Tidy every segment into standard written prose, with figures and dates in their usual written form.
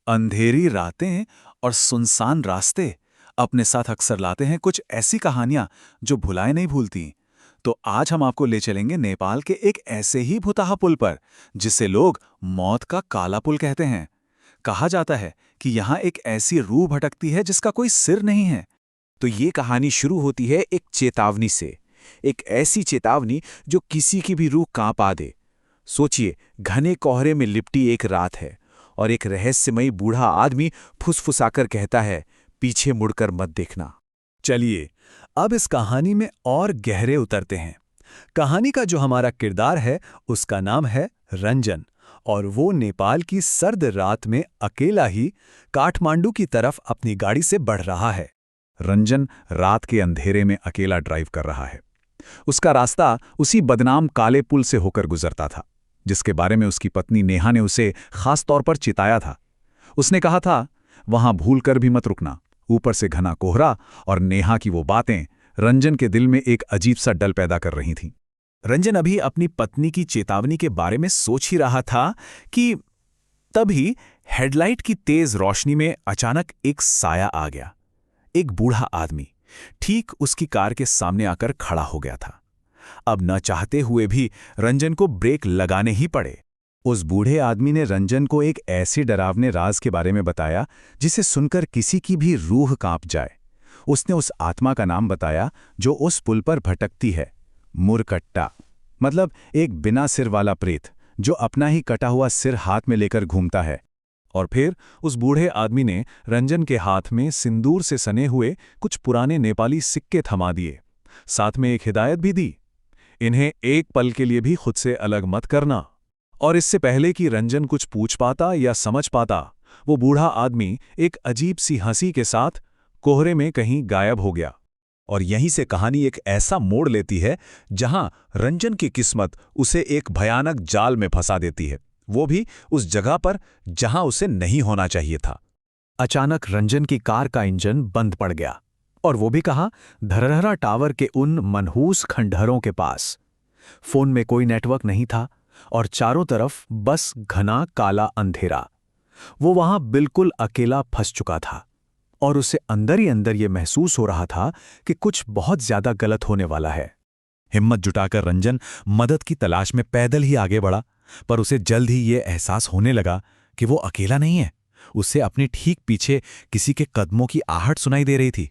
अंधेरी रातें और सुनसान रास्ते अपने साथ अक्सर लाते हैं कुछ ऐसी कहानियां जो भुलाए नहीं भूलती। तो आज हम आपको ले चलेंगे नेपाल के एक ऐसे ही भुताहा पुल पर, जिसे लोग मौत का काला पुल कहते हैं। कहा जाता है कि यहाँ एक ऐसी रूह भटकती है जिसका कोई सिर नहीं है। तो ये कहानी शुरू होती है एक चेतावनी से। एक ऐसी चेतावनी जो किसी की भी रूह कांपा दे। सोचिए, घने कोहरे में लिपटी एक रात है और एक रहस्यमयी बूढ़ा आदमी फुसफुसाकर कहता है, पीछे मुड़कर मत देखना। चलिए, अब इस कहानी में और गहरे उतरते हैं। कहानी का जो हमारा किरदार है उसका नाम है रंजन, और वो नेपाल की सर्द रात में अकेला ही काठमांडू की तरफ अपनी गाड़ी से बढ़ रहा है। रंजन रात के अंधेरे में अकेला ड्राइव कर रहा है। उसका रास्ता उसी बदनाम काले पुल से होकर गुजरता था, जिसके बारे में उसकी पत्नी नेहा ने उसे खास तौर पर चिताया था। उसने कहा था, वहां भूलकर भी मत रुकना। ऊपर से घना कोहरा और नेहा की वो बातें रंजन के दिल में एक अजीब सा डल पैदा कर रही थीं। रंजन अभी अपनी पत्नी की चेतावनी के बारे में सोच ही रहा था कि तभी हेडलाइट की तेज रोशनी में अचानक एक साया आ गया। एक बूढ़ा आदमी ठीक उसकी कार के सामने आकर खड़ा हो गया था। अब न चाहते हुए भी रंजन को ब्रेक लगाने ही पड़े। उस बूढ़े आदमी ने रंजन को एक ऐसे डरावने राज के बारे में बताया जिसे सुनकर किसी की भी रूह कांप जाए। उसने उस आत्मा का नाम बताया जो उस पुल पर भटकती है, मुरकट्टा, मतलब एक बिना सिर वाला प्रेत जो अपना ही कटा हुआ सिर हाथ में लेकर घूमता है। और फिर उस बूढ़े आदमी ने रंजन के हाथ में सिंदूर से सने हुए कुछ पुराने नेपाली सिक्के थमा दिए। साथ में एक हिदायत भी दी, इन्हें एक पल के लिए भी खुद से अलग मत करना। और इससे पहले कि रंजन कुछ पूछ पाता या समझ पाता, वो बूढ़ा आदमी एक अजीब सी हंसी के साथ कोहरे में कहीं गायब हो गया। और यहीं से कहानी एक ऐसा मोड़ लेती है जहां रंजन की किस्मत उसे एक भयानक जाल में फंसा देती है, वो भी उस जगह पर जहां उसे नहीं होना चाहिए था। अचानक रंजन की कार का इंजन बंद पड़ गया, और वो भी कहाँ, धरहरा टावर के उन मनहूस खंडहरों के पास। फोन में कोई नेटवर्क नहीं था और चारों तरफ बस घना काला अंधेरा। वो वहां बिल्कुल अकेला फंस चुका था, और उसे अंदर ही अंदर ये महसूस हो रहा था कि कुछ बहुत ज्यादा गलत होने वाला है। हिम्मत जुटाकर रंजन मदद की तलाश में पैदल ही आगे बढ़ा, पर उसे जल्द ही ये एहसास होने लगा कि वो अकेला नहीं है। उसे अपने ठीक पीछे किसी के कदमों की आहट सुनाई दे रही थी।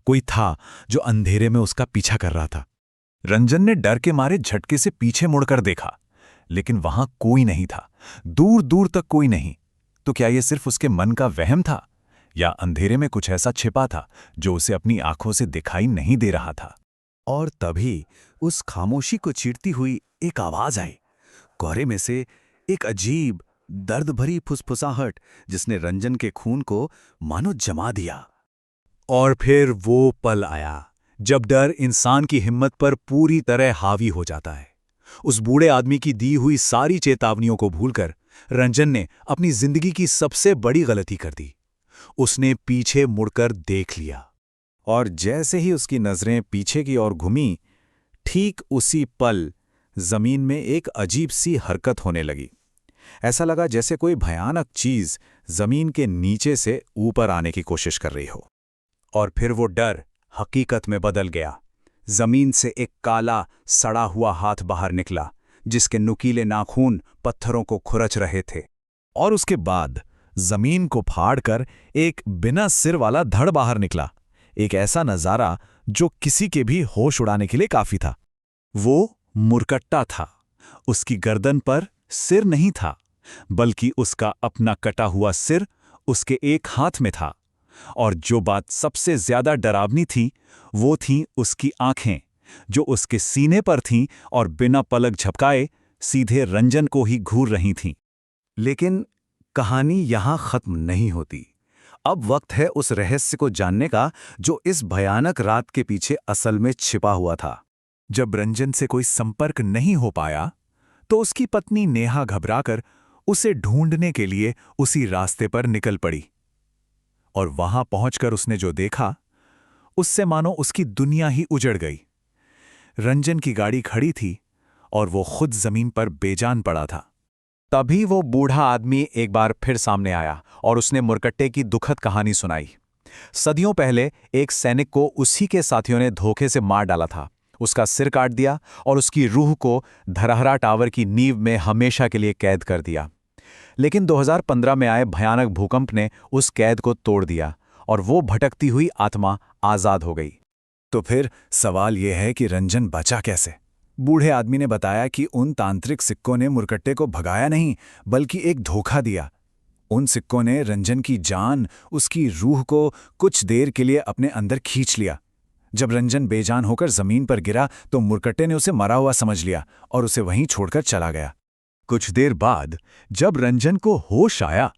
कोई था जो अंधेरे में उसका पीछा कर रहा था। रंजन ने डर के मारे झटके से पीछे मुड़कर देखा, लेकिन वहां कोई नहीं था, दूर दूर तक कोई नहीं। तो क्या यह सिर्फ उसके मन का वहम था, या अंधेरे में कुछ ऐसा छिपा था जो उसे अपनी आंखों से दिखाई नहीं दे रहा था? और तभी उस खामोशी को चीरती हुई एक आवाज आई, कोहरे में से एक अजीब दर्द भरी फुसफुसाहट जिसने रंजन के खून को मानो जमा दिया। और फिर वो पल आया जब डर इंसान की हिम्मत पर पूरी तरह हावी हो जाता है। उस बूढ़े आदमी की दी हुई सारी चेतावनियों को भूलकर रंजन ने अपनी जिंदगी की सबसे बड़ी गलती कर दी। उसने पीछे मुड़कर देख लिया, और जैसे ही उसकी नजरें पीछे की ओर घूमीं, ठीक उसी पल जमीन में एक अजीब सी हरकत होने लगी। ऐसा लगा जैसे कोई भयानक चीज जमीन के नीचे से ऊपर आने की कोशिश कर रही हो। और फिर वो डर हकीकत में बदल गया। जमीन से एक काला सड़ा हुआ हाथ बाहर निकला, जिसके नुकीले नाखून पत्थरों को खुरच रहे थे। और उसके बाद जमीन को फाड़कर एक बिना सिर वाला धड़ बाहर निकला। एक ऐसा नजारा जो किसी के भी होश उड़ाने के लिए काफी था। वो मुरकट्टा था। उसकी गर्दन पर सिर नहीं था, बल्कि उसका अपना कटा हुआ सिर उसके एक हाथ में था। और जो बात सबसे ज्यादा डरावनी थी, वो थीं उसकी आंखें, जो उसके सीने पर थीं और बिना पलक झपकाए सीधे रंजन को ही घूर रही थीं। लेकिन कहानी यहां खत्म नहीं होती। अब वक्त है उस रहस्य को जानने का जो इस भयानक रात के पीछे असल में छिपा हुआ था। जब रंजन से कोई संपर्क नहीं हो पाया, तो उसकी पत्नी नेहा घबराकर उसे ढूंढने के लिए उसी रास्ते पर निकल पड़ी। और वहां पहुंचकर उसने जो देखा, उससे मानो उसकी दुनिया ही उजड़ गई। रंजन की गाड़ी खड़ी थी और वो खुद जमीन पर बेजान पड़ा था। तभी वो बूढ़ा आदमी एक बार फिर सामने आया और उसने मुरकट्टे की दुखद कहानी सुनाई। सदियों पहले एक सैनिक को उसी के साथियों ने धोखे से मार डाला था, उसका सिर काट दिया और उसकी रूह को धरहरा टावर की नींव में हमेशा के लिए कैद कर दिया। लेकिन 2015 में आए भयानक भूकंप ने उस कैद को तोड़ दिया और वो भटकती हुई आत्मा आज़ाद हो गई। तो फिर सवाल यह है कि रंजन बचा कैसे? बूढ़े आदमी ने बताया कि उन तांत्रिक सिक्कों ने मुरकट्टे को भगाया नहीं, बल्कि एक धोखा दिया। उन सिक्कों ने रंजन की जान, उसकी रूह को कुछ देर के लिए अपने अंदर खींच लिया। जब रंजन बेजान होकर जमीन पर गिरा तो मुरकट्टे ने उसे मरा हुआ समझ लिया और उसे वहीं छोड़कर चला गया। कुछ देर बाद जब रंजन को होश आया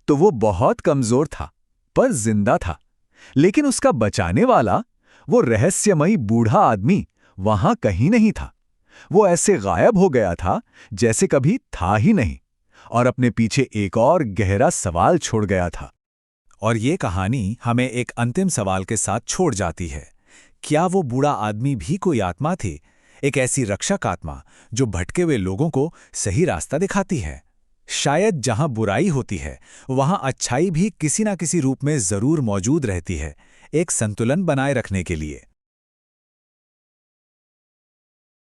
तो वो बहुत कमजोर था, पर जिंदा था। लेकिन उसका बचाने वाला, वो रहस्यमयी बूढ़ा आदमी, वहां कहीं नहीं था। वो ऐसे गायब हो गया था जैसे कभी था ही नहीं, और अपने पीछे एक और गहरा सवाल छोड़ गया था। और ये कहानी हमें एक अंतिम सवाल के साथ छोड़ जाती है। क्या वो बूढ़ा आदमी भी कोई आत्मा थी, एक ऐसी रक्षक आत्मा जो भटके हुए लोगों को सही रास्ता दिखाती है? शायद जहां बुराई होती है वहां अच्छाई भी किसी ना किसी रूप में जरूर मौजूद रहती है, एक संतुलन बनाए रखने के लिए।